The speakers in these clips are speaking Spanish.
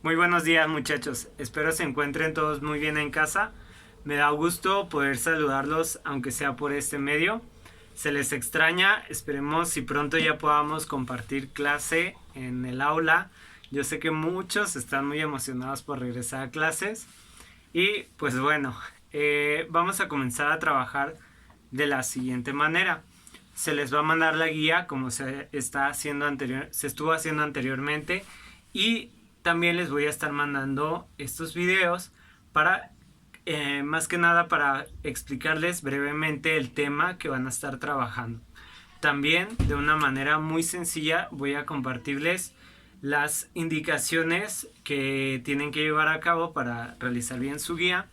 Muy buenos días muchachos, espero se encuentren todos muy bien en casa. Me da gusto poder saludarlos aunque sea por este medio. Se les extraña, esperemos si pronto ya podamos compartir clase en el aula. Yo sé que muchos están muy emocionados por regresar a clases. Y pues bueno, vamos a comenzar a trabajar de la siguiente manera. Se les va a mandar la guía como se estuvo haciendo anteriormente, y también les voy a estar mandando estos videos para más que nada para explicarles brevemente el tema que van a estar trabajando. También de una manera muy sencilla voy a compartirles las indicaciones que tienen que llevar a cabo para realizar bien su guía.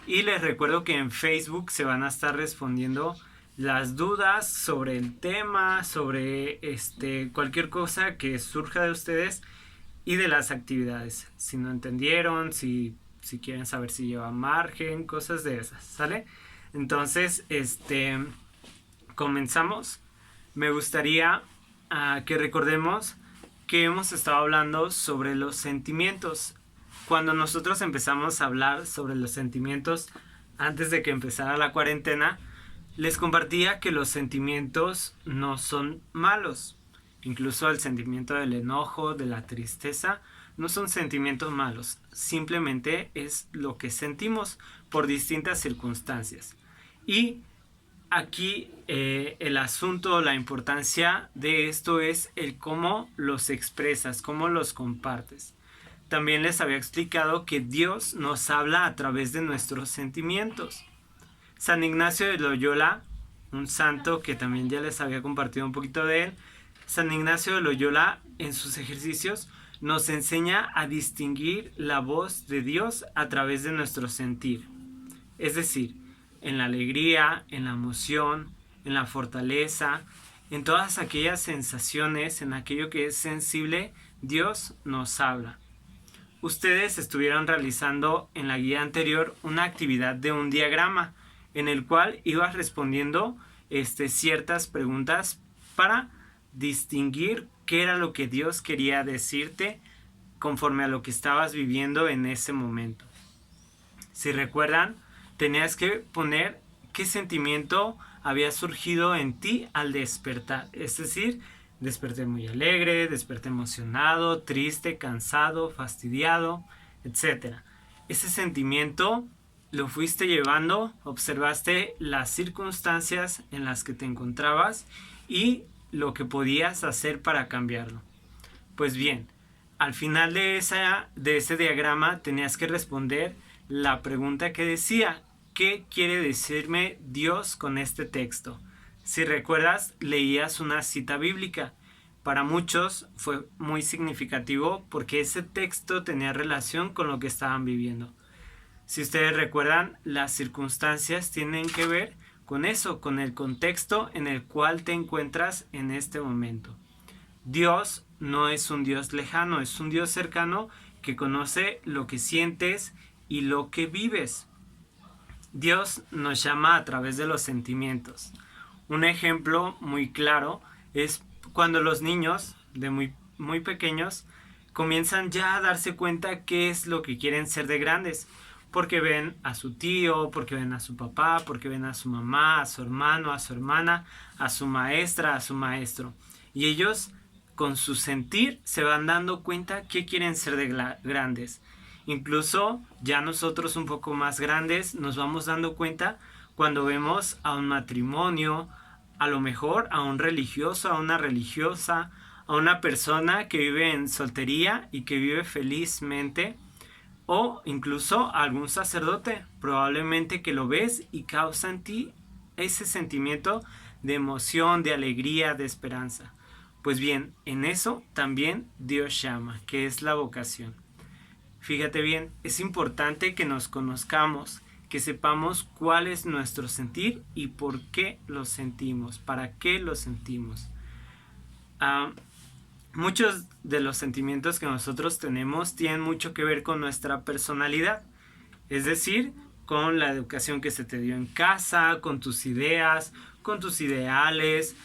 Y les recuerdo que en Facebook se van a estar respondiendo las dudas sobre el tema, sobre cualquier cosa que surja de ustedes y de las actividades. Si no entendieron, si quieren saber si lleva margen, cosas de esas, ¿sale? Entonces, comenzamos. Me gustaría que recordemos que hemos estado hablando sobre los sentimientos. Cuando nosotros empezamos a hablar sobre los sentimientos antes de que empezara la cuarentena, les compartía que los sentimientos no son malos. Incluso el sentimiento del enojo, de la tristeza, no son sentimientos malos. Simplemente es lo que sentimos por distintas circunstancias. Y aquí el asunto, la importancia de esto es el cómo los expresas, cómo los compartes. También les había explicado que Dios nos habla a través de nuestros sentimientos. San Ignacio de Loyola, un santo que también ya les había compartido un poquito de él, San Ignacio de Loyola en sus ejercicios nos enseña a distinguir la voz de Dios a través de nuestro sentir. Es decir, en la alegría, en la emoción, en la fortaleza, en todas aquellas sensaciones, en aquello que es sensible, Dios nos habla. Ustedes estuvieron realizando en la guía anterior una actividad de un diagrama en el cual ibas respondiendo ciertas preguntas para distinguir qué era lo que Dios quería decirte conforme a lo que estabas viviendo en ese momento. Si recuerdan, tenías que poner qué sentimiento había surgido en ti al despertar. Es decir, desperté muy alegre, desperté emocionado, triste, cansado, fastidiado, etc. Ese sentimiento lo fuiste llevando, observaste las circunstancias en las que te encontrabas y lo que podías hacer para cambiarlo. Pues bien, al final de ese diagrama tenías que responder la pregunta que decía: ¿qué quiere decirme Dios con este texto? Si recuerdas, leías una cita bíblica. Para muchos fue muy significativo porque ese texto tenía relación con lo que estaban viviendo. Si ustedes recuerdan, las circunstancias tienen que ver con eso, con el contexto en el cual te encuentras en este momento. Dios no es un Dios lejano, es un Dios cercano que conoce lo que sientes y lo que vives. Dios nos llama a través de los sentimientos. Un ejemplo muy claro es cuando los niños de muy pequeños comienzan ya a darse cuenta qué es lo que quieren ser de grandes, porque ven a su tío, porque ven a su papá, porque ven a su mamá, a su hermano, a su hermana, a su maestra, a su maestro. Y ellos, con su sentir, se van dando cuenta qué quieren ser de grandes. Incluso ya nosotros un poco más grandes nos vamos dando cuenta cuando vemos a un matrimonio, a lo mejor a un religioso, a una religiosa, a una persona que vive en soltería y que vive felizmente, o incluso a algún sacerdote, probablemente que lo ves y causa en ti ese sentimiento de emoción, de alegría, de esperanza. Pues bien, en eso también Dios llama, que es la vocación. Fíjate bien, es importante que nos conozcamos, que sepamos cuál es nuestro sentir y por qué lo sentimos, para qué lo sentimos. Muchos de los sentimientos que nosotros tenemos tienen mucho que ver con nuestra personalidad, es decir, con la educación que se te dio en casa, con tus ideas, con tus ideales,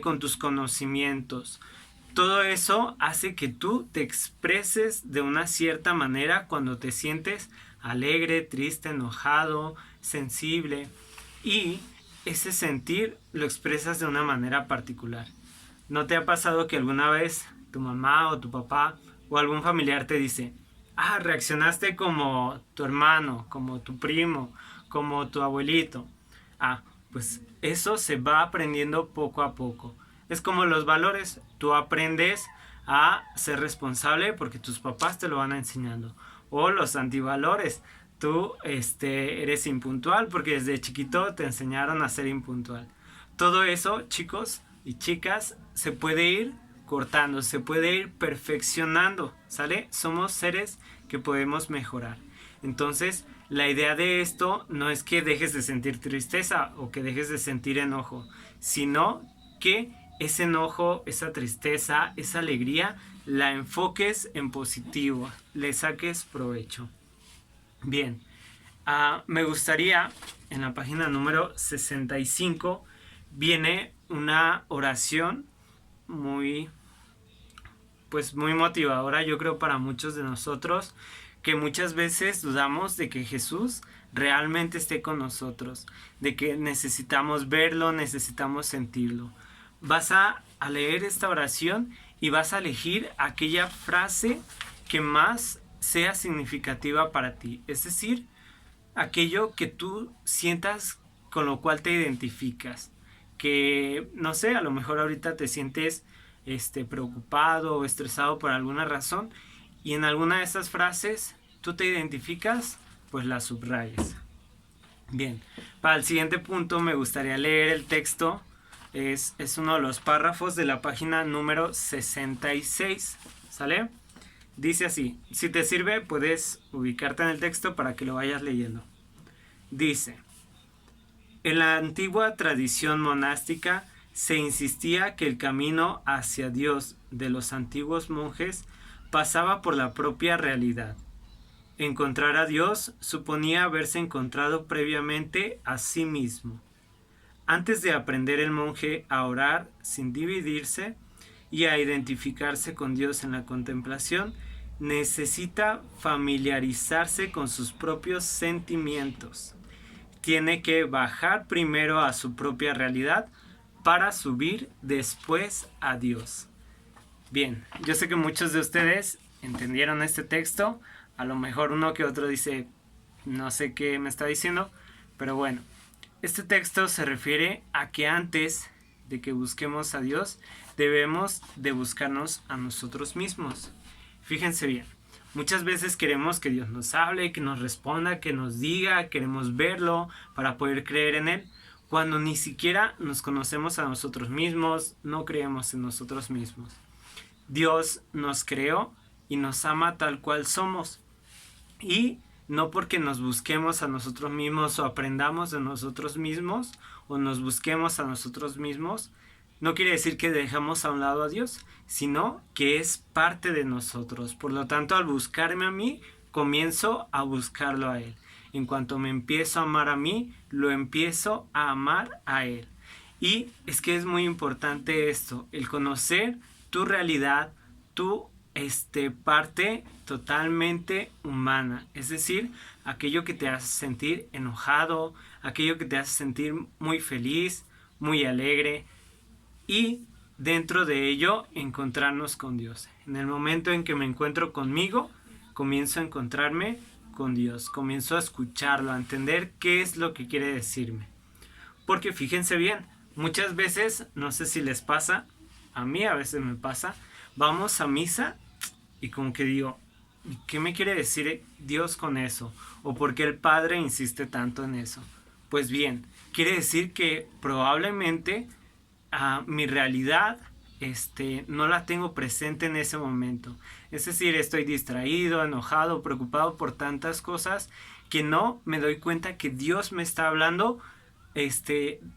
con tus conocimientos. Todo eso hace que tú te expreses de una cierta manera cuando te sientes alegre, triste, enojado, sensible. Y ese sentir lo expresas de una manera particular. ¿No te ha pasado que alguna vez tu mamá o tu papá o algún familiar te dice, reaccionaste como tu hermano, como tu primo, como tu abuelito? Pues eso se va aprendiendo poco a poco. Es como los valores, tú aprendes a ser responsable porque tus papás te lo van enseñando. O los antivalores, tú eres impuntual porque desde chiquito te enseñaron a ser impuntual. Todo eso, chicos y chicas, se puede ir cortando, se puede ir perfeccionando, ¿sale? Somos seres que podemos mejorar. Entonces, la idea de esto no es que dejes de sentir tristeza o que dejes de sentir enojo, sino que ese enojo, esa tristeza, esa alegría, la enfoques en positivo, le saques provecho. Bien, me gustaría, en la página número 65, viene una oración muy motivadora, yo creo, para muchos de nosotros, que muchas veces dudamos de que Jesús realmente esté con nosotros, de que necesitamos verlo, necesitamos sentirlo. Vas a leer esta oración y vas a elegir aquella frase que más sea significativa para ti, es decir, aquello que tú sientas con lo cual te identificas, que no sé, a lo mejor ahorita te sientes preocupado o estresado por alguna razón y en alguna de esas frases tú te identificas, pues la subrayas. Bien, para el siguiente punto me gustaría leer el texto, es uno de los párrafos de la página número 66, ¿sale? Dice así, si te sirve puedes ubicarte en el texto para que lo vayas leyendo. Dice, en la antigua tradición monástica se insistía que el camino hacia Dios de los antiguos monjes pasaba por la propia realidad. Encontrar a Dios suponía haberse encontrado previamente a sí mismo. Antes de aprender el monje a orar sin dividirse y a identificarse con Dios en la contemplación, necesita familiarizarse con sus propios sentimientos. Tiene que bajar primero a su propia realidad para subir después a Dios. Bien, yo sé que muchos de ustedes entendieron este texto. A lo mejor uno que otro dice, no sé qué me está diciendo, pero bueno, este texto se refiere a que antes de que busquemos a Dios, debemos de buscarnos a nosotros mismos. Fíjense bien, muchas veces queremos que Dios nos hable, que nos responda, que nos diga, queremos verlo para poder creer en Él, cuando ni siquiera nos conocemos a nosotros mismos, no creemos en nosotros mismos. Dios nos creó y nos ama tal cual somos. Y no porque nos busquemos a nosotros mismos o aprendamos de nosotros mismos o nos busquemos a nosotros mismos, no quiere decir que dejamos a un lado a Dios, sino que es parte de nosotros. Por lo tanto, al buscarme a mí, comienzo a buscarlo a Él. En cuanto me empiezo a amar a mí, lo empiezo a amar a Él. Y es que es muy importante esto, el conocer tu realidad, tu parte totalmente humana, es decir, aquello que te hace sentir enojado, aquello que te hace sentir muy feliz, muy alegre, y dentro de ello encontrarnos con Dios. En el momento en que me encuentro conmigo, comienzo a encontrarme con Dios, comienzo a escucharlo, a entender qué es lo que quiere decirme. Porque fíjense bien, muchas veces, no sé si les pasa, a mí a veces me pasa, vamos a misa y como que digo, ¿qué me quiere decir Dios con eso? ¿O por qué el Padre insiste tanto en eso? Pues bien, quiere decir que probablemente mi realidad no la tengo presente en ese momento. Es decir, estoy distraído, enojado, preocupado por tantas cosas que no me doy cuenta que Dios me está hablando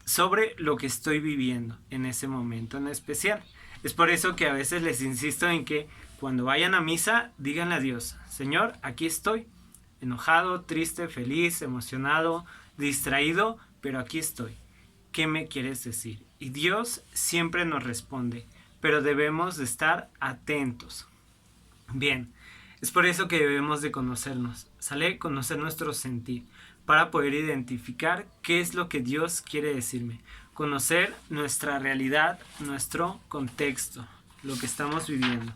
sobre lo que estoy viviendo en ese momento en especial. Es por eso que a veces les insisto en que cuando vayan a misa, díganle a Dios, Señor, aquí estoy, enojado, triste, feliz, emocionado, distraído, pero aquí estoy. ¿Qué me quieres decir? Y Dios siempre nos responde, pero debemos de estar atentos. Bien, es por eso que debemos de conocernos, ¿sale? Conocer nuestro sentir, para poder identificar qué es lo que Dios quiere decirme. Conocer nuestra realidad, nuestro contexto, lo que estamos viviendo.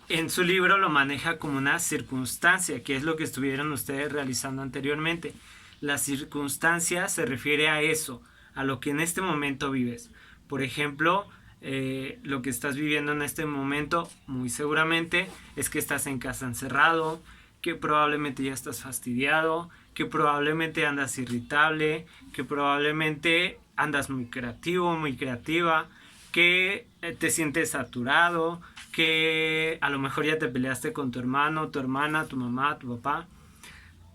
En su libro lo maneja como una circunstancia, que es lo que estuvieron ustedes realizando anteriormente. La circunstancia se refiere a eso, a lo que en este momento vives. Por ejemplo, lo que estás viviendo en este momento, muy seguramente, es que estás en casa encerrado, que probablemente ya estás fastidiado, que probablemente andas irritable, que probablemente andas muy creativo, muy creativa, que te sientes saturado, que a lo mejor ya te peleaste con tu hermano, tu hermana, tu mamá, tu papá,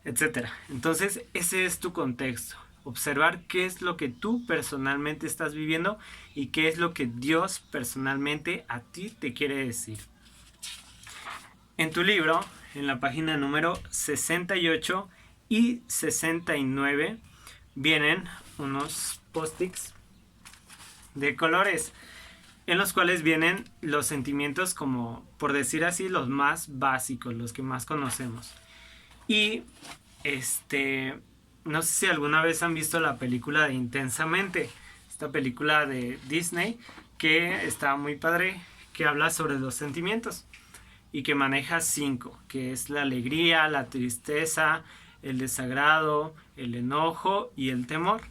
etcétera. Entonces, ese es tu contexto. Observar qué es lo que tú personalmente estás viviendo y qué es lo que Dios personalmente a ti te quiere decir. En tu libro, en la página número 68 y 69, vienen unos post-its de colores, en los cuales vienen los sentimientos, como por decir así, los más básicos, los que más conocemos. Y no sé si alguna vez han visto la película de Intensamente, esta película de Disney que está muy padre, que habla sobre los sentimientos y que maneja 5, que es la alegría, la tristeza, el desagrado, el enojo y el temor.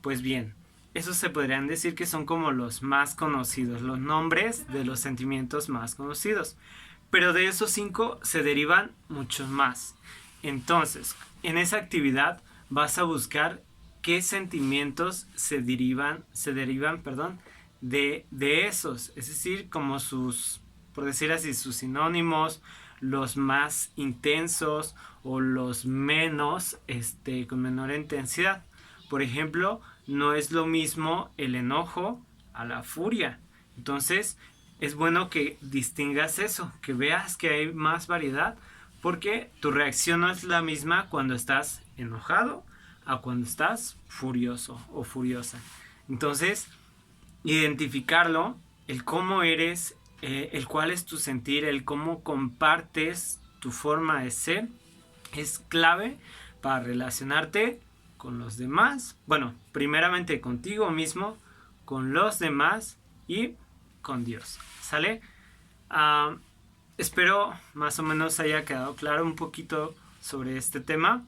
Pues bien, esos se podrían decir que son como los más conocidos, los nombres de los sentimientos más conocidos. Pero de esos 5 se derivan muchos más. Entonces, en esa actividad vas a buscar qué sentimientos se derivan de esos. Es decir, como sus, por decir así, sus sinónimos, los más intensos o los menos, con menor intensidad. Por ejemplo, no es lo mismo el enojo a la furia. Entonces, es bueno que distingas eso, que veas que hay más variedad, porque tu reacción no es la misma cuando estás enojado a cuando estás furioso o furiosa. Entonces, identificarlo, el cómo eres, el cuál es tu sentir, el cómo compartes tu forma de ser, es clave para relacionarte con los demás. Bueno, primeramente contigo mismo, con los demás y con Dios. ¿Sale? Espero más o menos haya quedado claro un poquito sobre este tema.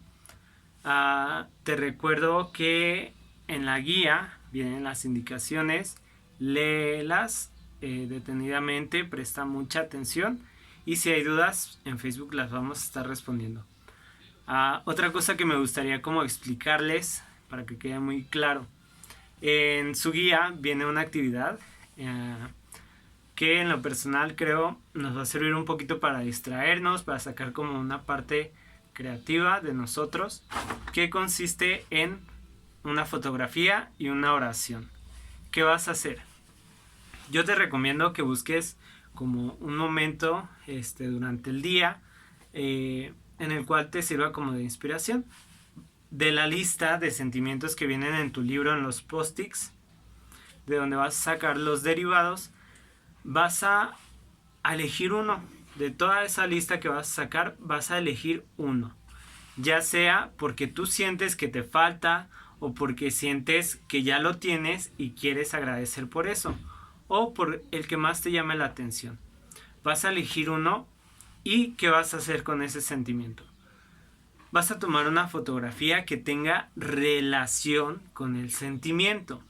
Te recuerdo que en la guía vienen las indicaciones. Léelas detenidamente, presta mucha atención y si hay dudas en Facebook las vamos a estar respondiendo. Otra cosa que me gustaría como explicarles para que quede muy claro. En su guía viene una actividad que en lo personal creo nos va a servir un poquito para distraernos, para sacar como una parte creativa de nosotros, que consiste en una fotografía y una oración. ¿Qué vas a hacer? Yo te recomiendo que busques como un momento durante el día en el cual te sirva como de inspiración. De la lista de sentimientos que vienen en tu libro, en los post-its, de donde vas a sacar los derivados, vas a elegir uno. De toda esa lista que vas a sacar, vas a elegir uno. Ya sea porque tú sientes que te falta o porque sientes que ya lo tienes y quieres agradecer por eso, o por el que más te llame la atención. Vas a elegir uno y ¿qué vas a hacer con ese sentimiento? Vas a tomar una fotografía que tenga relación con el sentimiento.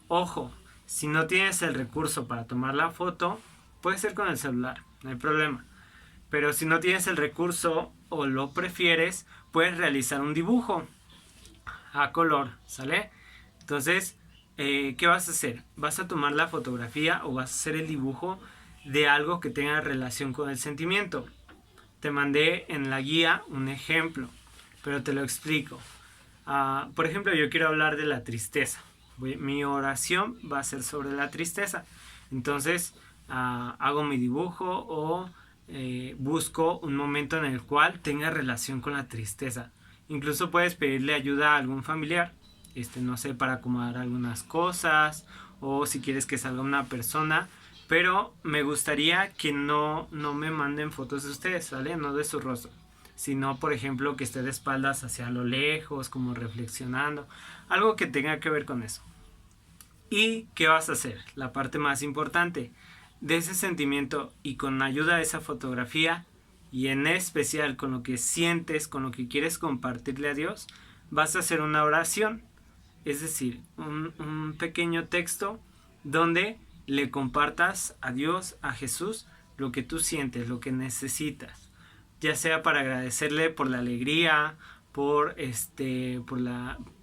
Ojo, si no tienes el recurso para tomar la foto, puede ser con el celular, no hay problema. Pero si no tienes el recurso o lo prefieres, puedes realizar un dibujo a color, ¿sale? Entonces, ¿qué vas a hacer? Vas a tomar la fotografía o vas a hacer el dibujo de algo que tenga relación con el sentimiento. Te mandé en la guía un ejemplo, pero te lo explico. Por ejemplo, yo quiero hablar de la tristeza. Mi oración va a ser sobre la tristeza. Entonces, hago mi dibujo o busco un momento en el cual tenga relación con la tristeza. Incluso puedes pedirle ayuda a algún familiar, no sé, para acomodar algunas cosas o si quieres que salga una persona, pero me gustaría que no me manden fotos de ustedes, ¿vale? No de su rostro, sino por ejemplo que esté de espaldas hacia lo lejos, como reflexionando, algo que tenga que ver con eso. ¿Y qué vas a hacer? La parte más importante de ese sentimiento, y con ayuda de esa fotografía, y en especial con lo que sientes, con lo que quieres compartirle a Dios, vas a hacer una oración, es decir, un pequeño texto donde le compartas a Dios, a Jesús, lo que tú sientes, lo que necesitas, ya sea para agradecerle por la alegría,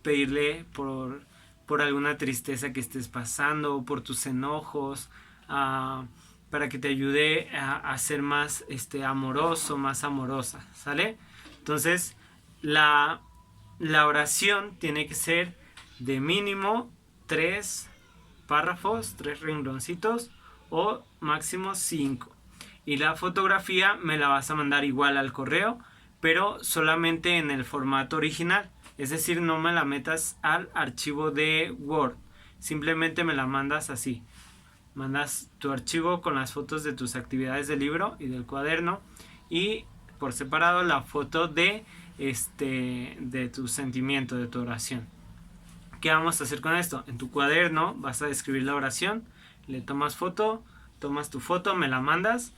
pedirle por alguna tristeza que estés pasando, por tus enojos, para que te ayude a ser más amoroso, más amorosa, ¿sale? Entonces, la oración tiene que ser de mínimo 3 párrafos, 3 rengloncitos o máximo 5. Y la fotografía me la vas a mandar igual al correo, pero solamente en el formato original. Es decir, no me la metas al archivo de Word. Simplemente me la mandas así. Mandas tu archivo con las fotos de tus actividades del libro y del cuaderno, y por separado la foto de tu sentimiento, de tu oración. ¿Qué vamos a hacer con esto? En tu cuaderno vas a escribir la oración, le tomas foto, tomas tu foto, me la mandas,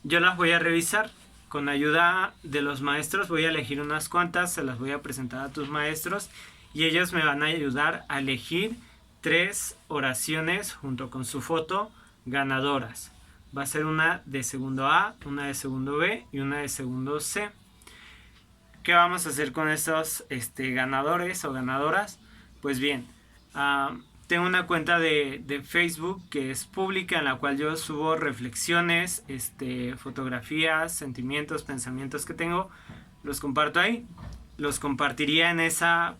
yo las voy a revisar. Con ayuda de los maestros voy a elegir unas cuantas, se las voy a presentar a tus maestros y ellos me van a ayudar a elegir 3 oraciones junto con su foto ganadoras. Va a ser una de segundo A, una de segundo B y una de segundo C. ¿Qué vamos a hacer con estos ganadores o ganadoras? Pues bien, tengo una cuenta de Facebook que es pública, en la cual yo subo reflexiones, fotografías, sentimientos, pensamientos que tengo, los comparto ahí. Los compartiría en esa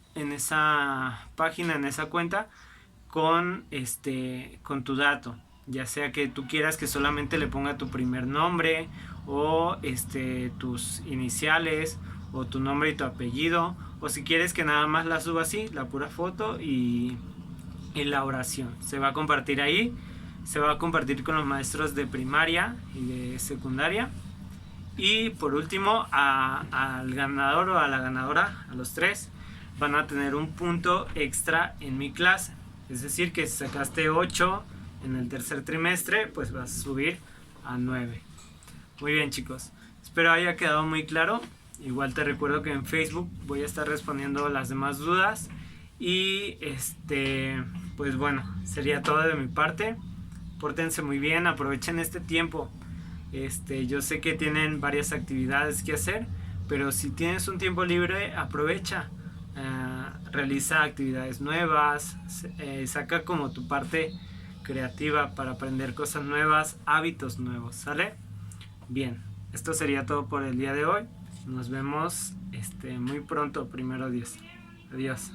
página, en esa cuenta, con tu dato, ya sea que tú quieras que solamente le ponga tu primer nombre, o tus iniciales, o tu nombre y tu apellido, o si quieres que nada más la suba así, la pura foto y la oración. Se va a compartir ahí, se va a compartir con los maestros de primaria y de secundaria, y por último al ganador o a la ganadora, a los 3 van a tener un punto extra en mi clase. Es decir, que si sacaste 8 en el tercer trimestre, pues vas a subir a 9. Muy bien, chicos, espero haya quedado muy claro. Igual te recuerdo que en Facebook voy a estar respondiendo las demás dudas. Y pues bueno, sería todo de mi parte. Pórtense muy bien, aprovechen este tiempo. Yo sé que tienen varias actividades que hacer, pero si tienes un tiempo libre, aprovecha. Realiza actividades nuevas, saca como tu parte creativa para aprender cosas nuevas, hábitos nuevos, ¿sale? Bien, esto sería todo por el día de hoy. Nos vemos muy pronto, primero Dios. Adiós.